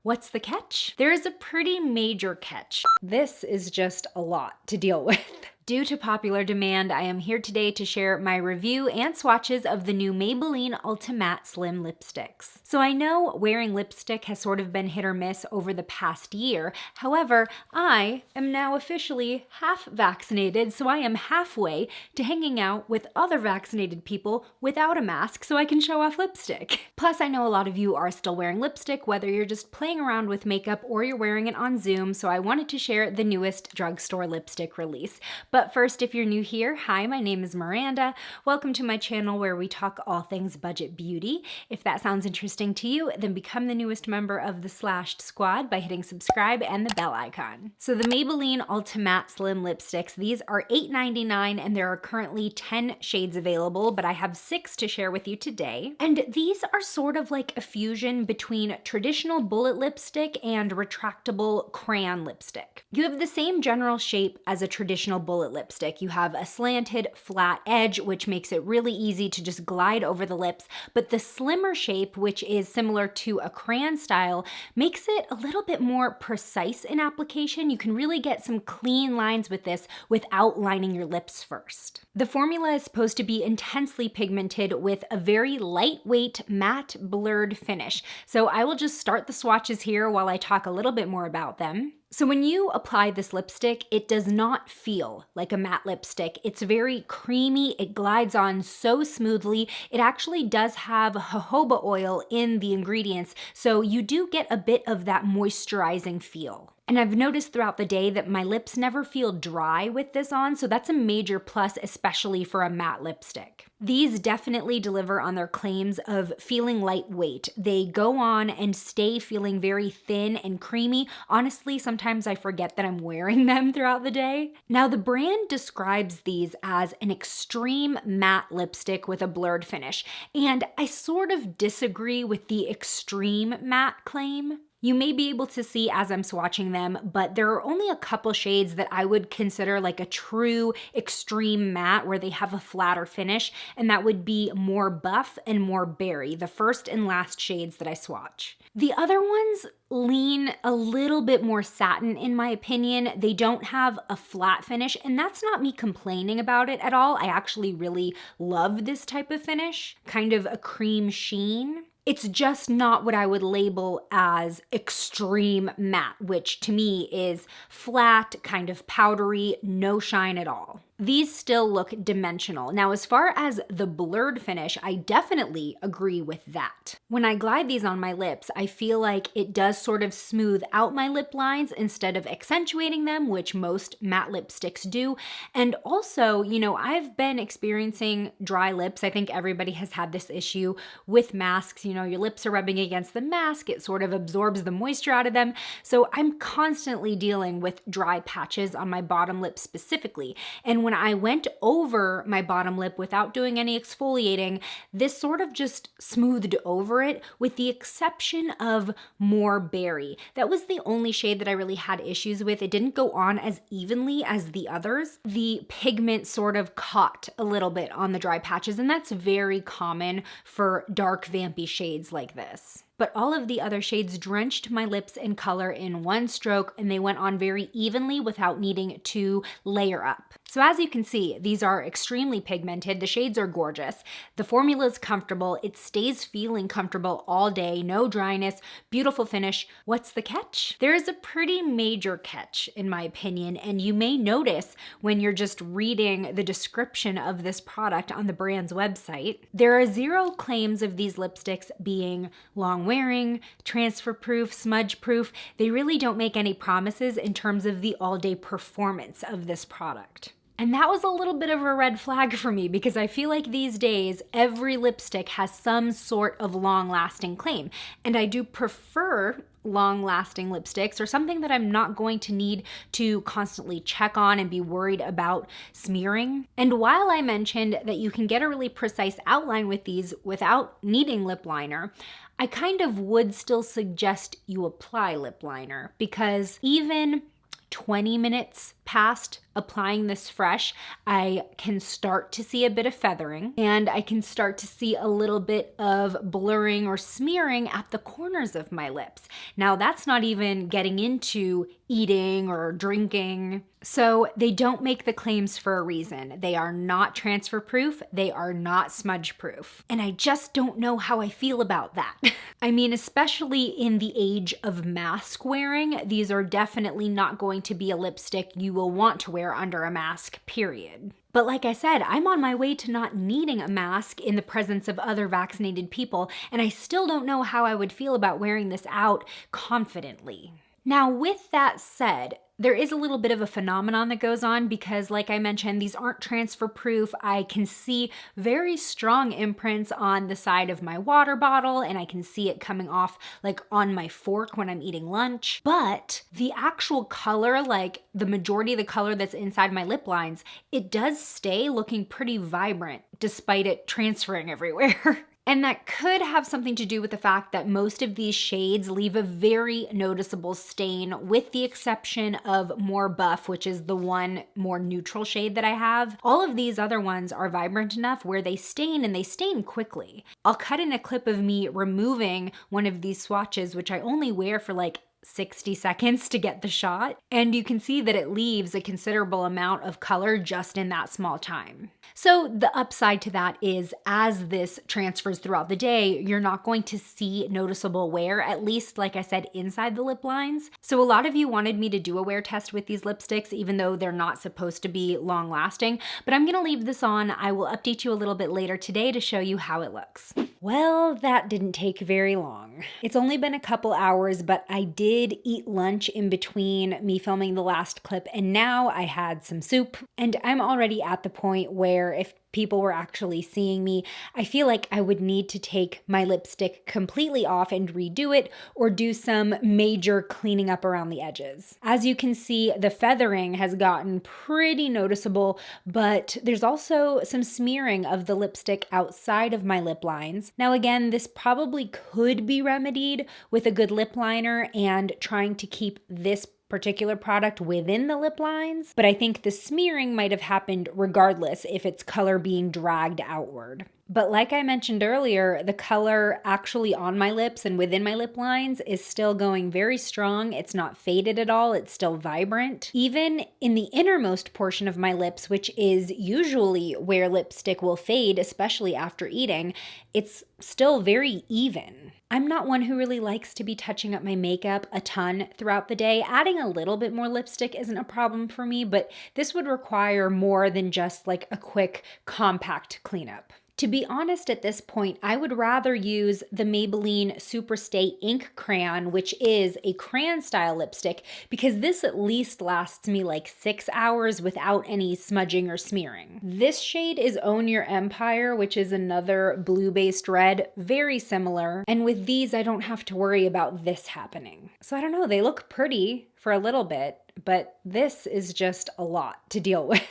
What's the catch? There is a pretty major catch. This is just a lot to deal with. Due to popular demand, I am here today to share my review and swatches of the new Maybelline Ultimatte Slim Lipsticks. So I know wearing lipstick has sort of been hit or miss over the past year. However, I am now officially half vaccinated, so I am halfway to hanging out with other vaccinated people without a mask so I can show off lipstick. Plus, I know a lot of you are still wearing lipstick, whether you're just playing around with makeup or you're wearing it on Zoom, so I wanted to share the newest drugstore lipstick release. But first, if you're new here, hi, my name is Miranda. Welcome to my channel where we talk all things budget beauty. If that sounds interesting to you, then become the newest member of the Slashed Squad by hitting subscribe and the bell icon. So the Maybelline Ultimatte Slim Lipsticks, these are $8.99 and there are currently 10 shades available, but I have 6 to share with you today. And these are sort of like a fusion between traditional bullet lipstick and retractable crayon lipstick. You have the same general shape as a traditional bullet lipstick. You have a slanted, flat edge, which makes it really easy to just glide over the lips, but the slimmer shape, which is similar to a crayon style, makes it a little bit more precise in application. You can really get some clean lines with this without lining your lips first. The formula is supposed to be intensely pigmented with a very lightweight, matte, blurred finish. So I will just start the swatches here while I talk a little bit more about them. So when you apply this lipstick, it does not feel like a matte lipstick. It's very creamy, it glides on so smoothly. It actually does have jojoba oil in the ingredients, so you do get a bit of that moisturizing feel. And I've noticed throughout the day that my lips never feel dry with this on, so that's a major plus, especially for a matte lipstick. These definitely deliver on their claims of feeling lightweight. They go on and stay feeling very thin and creamy. Honestly, sometimes I forget that I'm wearing them throughout the day. Now, the brand describes these as an extreme matte lipstick with a blurred finish, and I sort of disagree with the extreme matte claim. You may be able to see as I'm swatching them, but there are only a couple shades that I would consider like a true extreme matte where they have a flatter finish, and that would be More Buff and More Berry, the first and last shades that I swatch. The other ones lean a little bit more satin in my opinion. They don't have a flat finish, and that's not me complaining about it at all. I actually really love this type of finish, kind of a cream sheen. It's just not what I would label as extreme matte, which to me is flat, kind of powdery, no shine at all. These still look dimensional. Now, as far as the blurred finish, I definitely agree with that. When I glide these on my lips, I feel like it does sort of smooth out my lip lines instead of accentuating them, which most matte lipsticks do. And also, you know, I've been experiencing dry lips. I think everybody has had this issue with masks. You know, your lips are rubbing against the mask, it sort of absorbs the moisture out of them. So I'm constantly dealing with dry patches on my bottom lip specifically. And when I went over my bottom lip without doing any exfoliating, this sort of just smoothed over it with the exception of More Berry. That was the only shade that I really had issues with. It didn't go on as evenly as the others. The pigment sort of caught a little bit on the dry patches, and that's very common for dark vampy shades like this. But all of the other shades drenched my lips in color in one stroke, and they went on very evenly without needing to layer up. So as you can see, these are extremely pigmented. The shades are gorgeous. The formula is comfortable. It stays feeling comfortable all day. No dryness, beautiful finish. What's the catch? There is a pretty major catch in my opinion, and you may notice when you're just reading the description of this product on the brand's website. There are 0 claims of these lipsticks being long wearing, transfer proof, smudge proof. They really don't make any promises in terms of the all-day performance of this product. And that was a little bit of a red flag for me because I feel like these days every lipstick has some sort of long-lasting claim. And I do prefer long-lasting lipsticks or something that I'm not going to need to constantly check on and be worried about smearing. And while I mentioned that you can get a really precise outline with these without needing lip liner, I kind of would still suggest you apply lip liner because even 20 minutes past applying this fresh, I can start to see a bit of feathering, and I can start to see a little bit of blurring or smearing at the corners of my lips. Now, that's not even getting into eating or drinking. So they don't make the claims for a reason. They are not transfer proof. They are not smudge proof. And I just don't know how I feel about that. I mean, especially in the age of mask wearing, these are definitely not going to be a lipstick you will want to wear under a mask, period. But like I said, I'm on my way to not needing a mask in the presence of other vaccinated people, and I still don't know how I would feel about wearing this out confidently. Now, with that said, there is a little bit of a phenomenon that goes on because, like I mentioned, these aren't transfer proof. I can see very strong imprints on the side of my water bottle, and I can see it coming off like on my fork when I'm eating lunch. But the actual color, like the majority of the color that's inside my lip lines, it does stay looking pretty vibrant despite it transferring everywhere. And that could have something to do with the fact that most of these shades leave a very noticeable stain, with the exception of More Buff, which is the one more neutral shade that I have. All of these other ones are vibrant enough where they stain, and they stain quickly. I'll cut in a clip of me removing one of these swatches, which I only wear for like 60 seconds to get the shot, and you can see that it leaves a considerable amount of color just in that small time. So the upside to that is, as this transfers throughout the day, you're not going to see noticeable wear, at least like I said, inside the lip lines. So a lot of you wanted me to do a wear test with these lipsticks, even though they're not supposed to be long lasting, but I'm gonna leave this on. I will update you a little bit later today to show you how it looks. Well, that didn't take very long. It's only been a couple hours, but I did eat lunch in between me filming the last clip, and now I had some soup, and I'm already at the point where if people were actually seeing me, I feel like I would need to take my lipstick completely off and redo it, or do some major cleaning up around the edges. As you can see, the feathering has gotten pretty noticeable, but there's also some smearing of the lipstick outside of my lip lines. Now again, this probably could be remedied with a good lip liner and trying to keep this particular product within the lip lines, but I think the smearing might have happened regardless if it's color being dragged outward. But like I mentioned earlier, the color actually on my lips and within my lip lines is still going very strong. It's not faded at all. It's still vibrant. Even in the innermost portion of my lips, which is usually where lipstick will fade, especially after eating, it's still very even. I'm not one who really likes to be touching up my makeup a ton throughout the day. Adding a little bit more lipstick isn't a problem for me, but this would require more than just like a quick, compact cleanup. To be honest, at this point, I would rather use the Maybelline Superstay Ink Crayon, which is a crayon style lipstick, because this at least lasts me like 6 hours without any smudging or smearing. This shade is Own Your Empire, which is another blue-based red, very similar. And with these, I don't have to worry about this happening. So I don't know, they look pretty for a little bit, but this is just a lot to deal with.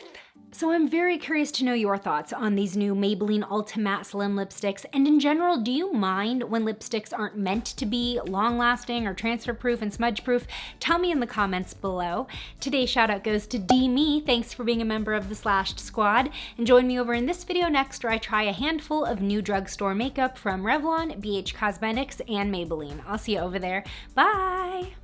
So I'm very curious to know your thoughts on these new Maybelline Ultimatte Slim Lipsticks, and in general, do you mind when lipsticks aren't meant to be long-lasting or transfer-proof and smudge-proof? Tell me in the comments below. Today's shout-out goes to D-Me. Thanks for being a member of the Slashed Squad. And join me over in this video next, where I try a handful of new drugstore makeup from Revlon, BH Cosmetics, and Maybelline. I'll see you over there. Bye!